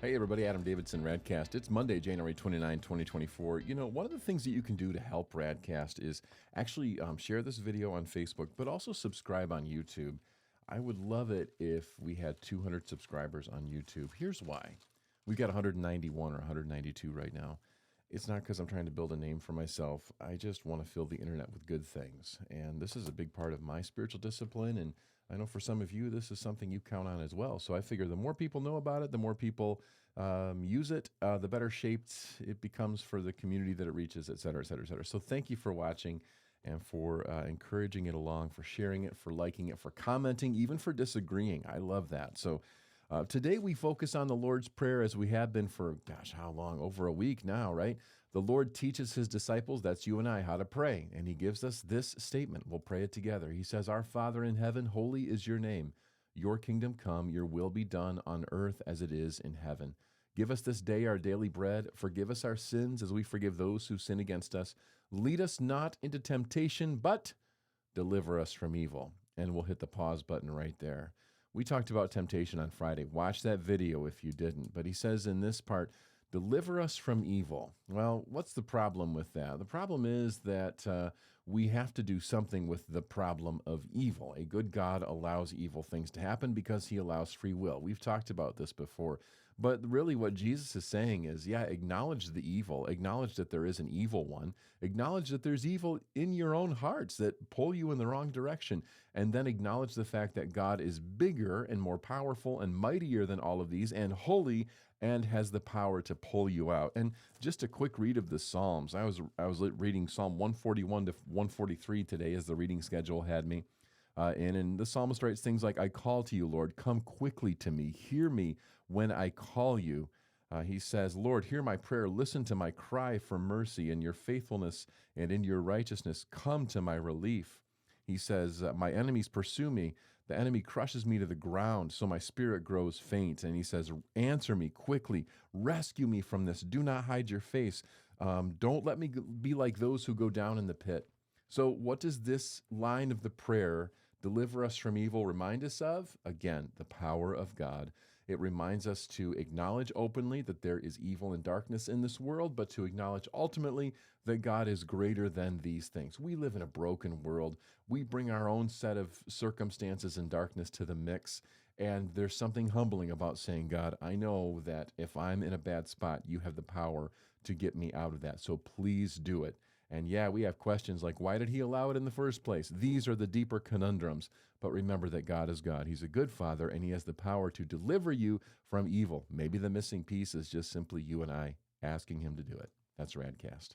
Hey everybody, Adam Davidson, RadCast. It's Monday, January 29, 2024. You know, one of the things that you can do to help RadCast is actually share this video on Facebook, but also subscribe on YouTube. I would love it if we had 200 subscribers on YouTube. Here's why. We've got 191 or 192 right now. It's not because I'm trying to build a name for myself. I just want to fill the internet with good things. And this is a big part of my spiritual discipline. And I know for some of you, this is something you count on as well. So I figure the more people know about it, the more people use it, the better shaped it becomes for the community that it reaches, et cetera, et cetera, et cetera. So thank you for watching and for encouraging it along, for sharing it, for liking it, for commenting, even for disagreeing. I love that. So today we focus on the Lord's Prayer as we have been for, gosh, how long? Over a week now, right? The Lord teaches his disciples, that's you and I, how to pray. And he gives us this statement. We'll pray it together. He says, "Our Father in heaven, holy is your name. Your kingdom come, your will be done on earth as it is in heaven. Give us this day our daily bread. Forgive us our sins as we forgive those who sin against us. Lead us not into temptation, but deliver us from evil." And we'll hit the pause button right there. We talked about temptation on Friday. Watch that video if you didn't. But he says in this part, deliver us from evil. Well, what's the problem with that? The problem is that we have to do something with the problem of evil. A good God allows evil things to happen because he allows free will. We've talked about this before. But really what Jesus is saying is, yeah, acknowledge the evil. Acknowledge that there is an evil one. Acknowledge that there's evil in your own hearts that pull you in the wrong direction. And then acknowledge the fact that God is bigger and more powerful and mightier than all of these and holy and has the power to pull you out. And just a quick read of the Psalms. I was reading Psalm 141 to 143 today as the reading schedule had me. And the psalmist writes things like, "I call to you, Lord, come quickly to me. Hear me when I call you." He says, "Lord, hear my prayer. Listen to my cry for mercy. In your faithfulness and in your righteousness, come to my relief." He says, "My enemies pursue me. The enemy crushes me to the ground, so my spirit grows faint." And he says, "Answer me quickly. Rescue me from this. Do not hide your face. Don't let me be like those who go down in the pit." So what does this line of the prayer, deliver us from evil, remind us of? Again, the power of God. It reminds us to acknowledge openly that there is evil and darkness in this world, but to acknowledge ultimately that God is greater than these things. We live in a broken world. We bring our own set of circumstances and darkness to the mix, and there's something humbling about saying, "God, I know that if I'm in a bad spot, you have the power to get me out of that, so please do it." And yeah, we have questions like, why did he allow it in the first place? These are the deeper conundrums. But remember that God is God. He's a good father, and he has the power to deliver you from evil. Maybe the missing piece is just simply you and I asking him to do it. That's RadCast.